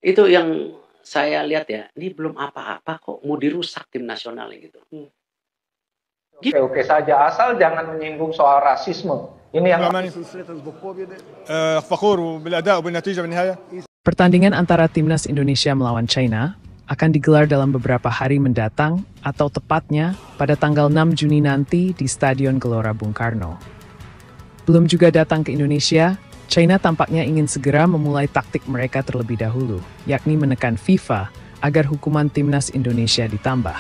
Itu yang saya lihat ya, ini belum apa-apa kok mau dirusak tim nasional gitu. Oke saja, asal jangan menyinggung soal rasisme. Ini yang Pertandingan antara timnas Indonesia melawan China akan digelar dalam beberapa hari mendatang atau tepatnya pada tanggal 6 Juni nanti di Stadion Gelora Bung Karno. Belum juga datang ke Indonesia, China tampaknya ingin segera memulai taktik mereka terlebih dahulu, yakni menekan FIFA agar hukuman timnas Indonesia ditambah.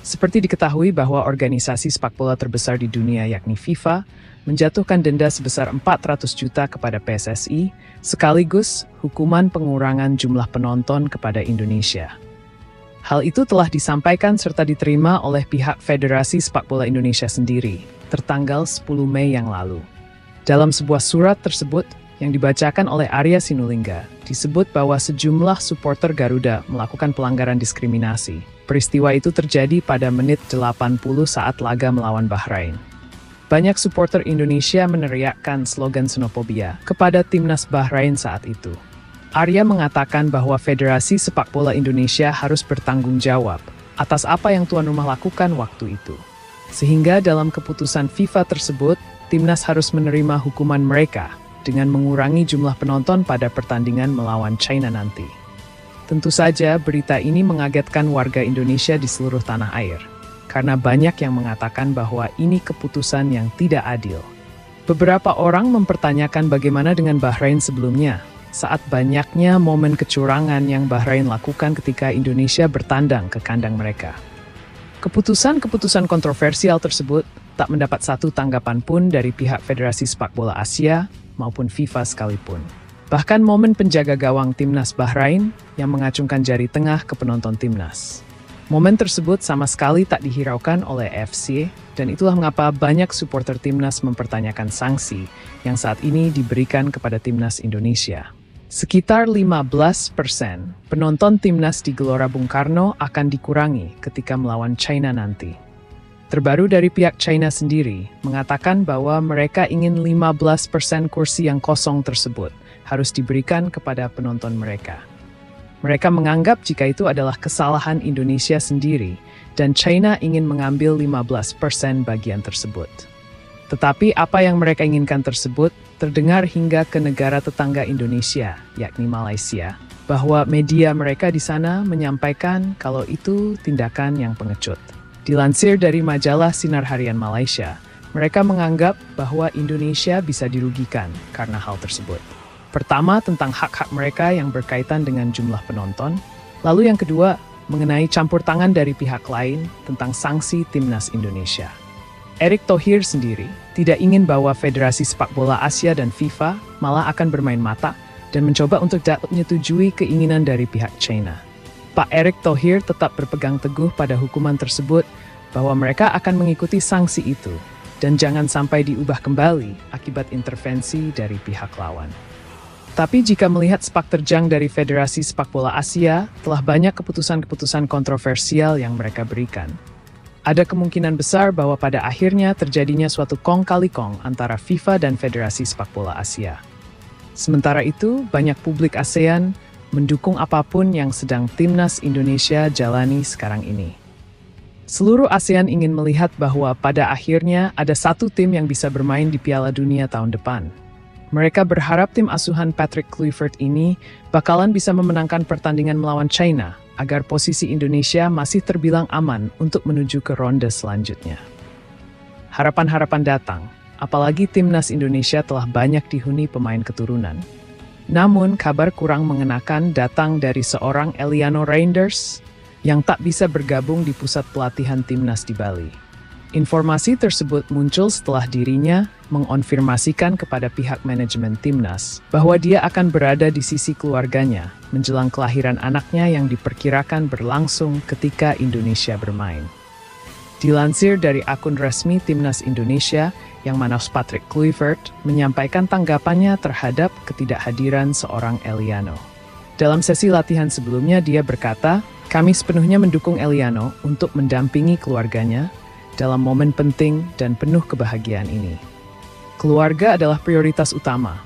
Seperti diketahui bahwa organisasi sepak bola terbesar di dunia yakni FIFA menjatuhkan denda sebesar 400 juta kepada PSSI sekaligus hukuman pengurangan jumlah penonton kepada Indonesia. Hal itu telah disampaikan serta diterima oleh pihak Federasi Sepak Bola Indonesia sendiri tertanggal 10 Mei yang lalu. Dalam sebuah surat tersebut yang dibacakan oleh Arya Sinulinga, disebut bahwa sejumlah supporter Garuda melakukan pelanggaran diskriminasi. Peristiwa itu terjadi pada menit 80 saat laga melawan Bahrain. Banyak supporter Indonesia meneriakkan slogan xenofobia kepada timnas Bahrain saat itu. Arya mengatakan bahwa Federasi Sepak Bola Indonesia harus bertanggung jawab atas apa yang tuan rumah lakukan waktu itu. Sehingga dalam keputusan FIFA tersebut, timnas harus menerima hukuman mereka dengan mengurangi jumlah penonton pada pertandingan melawan China nanti. Tentu saja berita ini mengagetkan warga Indonesia di seluruh tanah air, karena banyak yang mengatakan bahwa ini keputusan yang tidak adil. Beberapa orang mempertanyakan bagaimana dengan Bahrain sebelumnya, saat banyaknya momen kecurangan yang Bahrain lakukan ketika Indonesia bertandang ke kandang mereka. Keputusan-keputusan kontroversial tersebut tak mendapat satu tanggapan pun dari pihak Federasi Sepak Bola Asia maupun FIFA sekalipun. Bahkan momen penjaga gawang timnas Bahrain yang mengacungkan jari tengah ke penonton timnas. Momen tersebut sama sekali tak dihiraukan oleh FC, dan itulah mengapa banyak supporter timnas mempertanyakan sanksi yang saat ini diberikan kepada timnas Indonesia. Sekitar 15% penonton timnas di Gelora Bung Karno akan dikurangi ketika melawan China nanti. Terbaru dari pihak China sendiri mengatakan bahwa mereka ingin 15% kursi yang kosong tersebut harus diberikan kepada penonton mereka. Mereka menganggap jika itu adalah kesalahan Indonesia sendiri dan China ingin mengambil 15% bagian tersebut. Tetapi apa yang mereka inginkan tersebut terdengar hingga ke negara tetangga Indonesia, yakni Malaysia, bahwa media mereka di sana menyampaikan kalau itu tindakan yang pengecut. Dilansir dari majalah Sinar Harian Malaysia, mereka menganggap bahwa Indonesia bisa dirugikan karena hal tersebut. Pertama, tentang hak-hak mereka yang berkaitan dengan jumlah penonton. Lalu yang kedua, mengenai campur tangan dari pihak lain tentang sanksi timnas Indonesia. Erick Thohir sendiri tidak ingin bahwa Federasi Sepak Bola Asia dan FIFA malah akan bermain mata dan mencoba untuk dapat menyetujui keinginan dari pihak China. Pak Erick Thohir tetap berpegang teguh pada hukuman tersebut bahwa mereka akan mengikuti sanksi itu dan jangan sampai diubah kembali akibat intervensi dari pihak lawan. Tapi jika melihat sepak terjang dari Federasi Sepak Bola Asia, telah banyak keputusan-keputusan kontroversial yang mereka berikan. Ada kemungkinan besar bahwa pada akhirnya terjadinya suatu kong kali kong antara FIFA dan Federasi Sepak Bola Asia. Sementara itu, banyak publik ASEAN mendukung apapun yang sedang timnas Indonesia jalani sekarang ini. Seluruh ASEAN ingin melihat bahwa pada akhirnya ada satu tim yang bisa bermain di Piala Dunia tahun depan. Mereka berharap tim asuhan Patrick Kluivert ini bakalan bisa memenangkan pertandingan melawan China agar posisi Indonesia masih terbilang aman untuk menuju ke ronde selanjutnya. Harapan-harapan datang, apalagi timnas Indonesia telah banyak dihuni pemain keturunan. Namun kabar kurang mengenakan datang dari seorang Eliano Reinders yang tak bisa bergabung di pusat pelatihan timnas di Bali. Informasi tersebut muncul setelah dirinya mengonfirmasikan kepada pihak manajemen timnas bahwa dia akan berada di sisi keluarganya menjelang kelahiran anaknya yang diperkirakan berlangsung ketika Indonesia bermain. Dilansir dari akun resmi timnas Indonesia, yang mana Patrick Kluivert menyampaikan tanggapannya terhadap ketidakhadiran seorang Eliano. Dalam sesi latihan sebelumnya dia berkata, "Kami sepenuhnya mendukung Eliano untuk mendampingi keluarganya dalam momen penting dan penuh kebahagiaan ini. Keluarga adalah prioritas utama,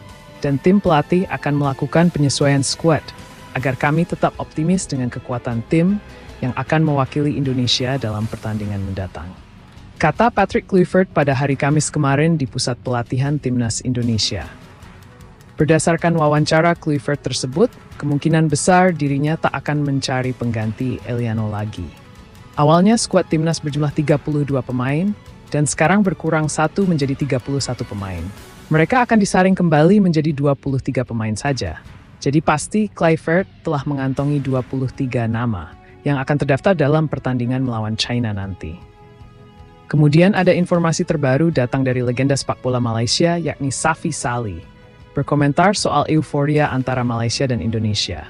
dan tim pelatih akan melakukan penyesuaian skuad agar kami tetap optimis dengan kekuatan tim yang akan mewakili Indonesia dalam pertandingan mendatang. Kata Patrick Kluivert pada hari Kamis kemarin di pusat pelatihan Timnas Indonesia. Berdasarkan wawancara Kluivert tersebut, kemungkinan besar dirinya tak akan mencari pengganti Eliano lagi. Awalnya skuad Timnas berjumlah 32 pemain, dan sekarang berkurang satu menjadi 31 pemain. Mereka akan disaring kembali menjadi 23 pemain saja. Jadi pasti Kluivert telah mengantongi 23 nama yang akan terdaftar dalam pertandingan melawan China nanti. Kemudian ada informasi terbaru datang dari legenda sepak bola Malaysia yakni Safi Salih, berkomentar soal euforia antara Malaysia dan Indonesia.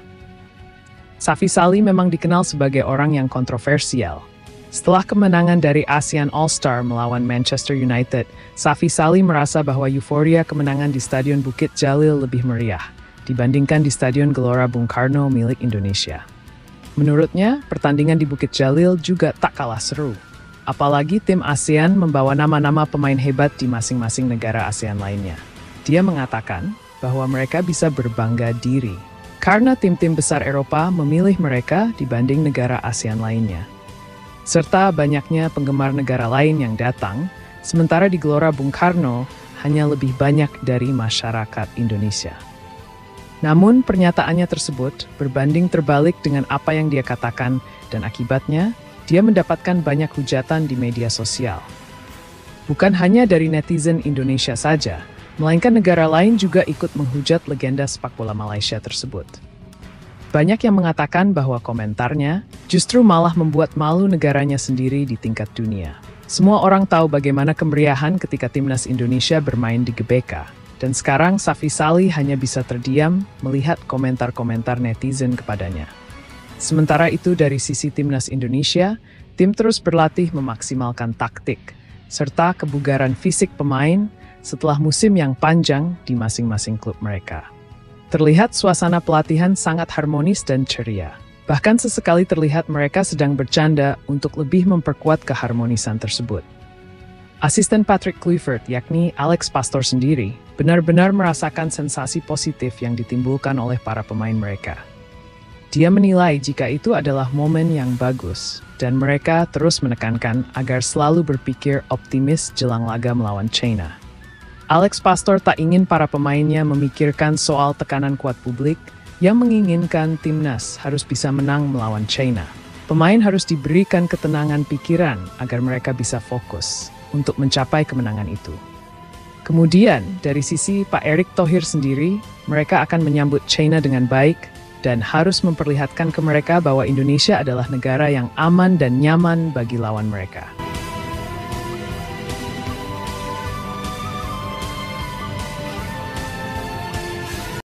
Safi Salih memang dikenal sebagai orang yang kontroversial. Setelah kemenangan dari ASEAN All-Star melawan Manchester United, Safi Salih merasa bahwa euforia kemenangan di Stadion Bukit Jalil lebih meriah dibandingkan di Stadion Gelora Bung Karno milik Indonesia. Menurutnya, pertandingan di Bukit Jalil juga tak kalah seru. Apalagi tim ASEAN membawa nama-nama pemain hebat di masing-masing negara ASEAN lainnya. Dia mengatakan bahwa mereka bisa berbangga diri karena tim-tim besar Eropa memilih mereka dibanding negara ASEAN lainnya. Serta banyaknya penggemar negara lain yang datang, sementara di Gelora Bung Karno hanya lebih banyak dari masyarakat Indonesia. Namun pernyataannya tersebut berbanding terbalik dengan apa yang dia katakan dan akibatnya dia mendapatkan banyak hujatan di media sosial. Bukan hanya dari netizen Indonesia saja, melainkan negara lain juga ikut menghujat legenda sepak bola Malaysia tersebut. Banyak yang mengatakan bahwa komentarnya justru malah membuat malu negaranya sendiri di tingkat dunia. Semua orang tahu bagaimana kemeriahan ketika Timnas Indonesia bermain di GBK, dan sekarang Safi Salih hanya bisa terdiam melihat komentar-komentar netizen kepadanya. Sementara itu dari sisi Timnas Indonesia, tim terus berlatih memaksimalkan taktik, serta kebugaran fisik pemain setelah musim yang panjang di masing-masing klub mereka. Terlihat suasana pelatihan sangat harmonis dan ceria. Bahkan sesekali terlihat mereka sedang bercanda untuk lebih memperkuat keharmonisan tersebut. Asisten Patrick Kluivert, yakni Alex Pastoor sendiri, benar-benar merasakan sensasi positif yang ditimbulkan oleh para pemain mereka. Dia menilai jika itu adalah momen yang bagus, dan mereka terus menekankan agar selalu berpikir optimis jelang laga melawan China. Alex Pastoor tak ingin para pemainnya memikirkan soal tekanan kuat publik yang menginginkan timnas harus bisa menang melawan China. Pemain harus diberikan ketenangan pikiran agar mereka bisa fokus untuk mencapai kemenangan itu. Kemudian, dari sisi Pak Erick Thohir sendiri, mereka akan menyambut China dengan baik dan harus memperlihatkan ke mereka bahwa Indonesia adalah negara yang aman dan nyaman bagi lawan mereka.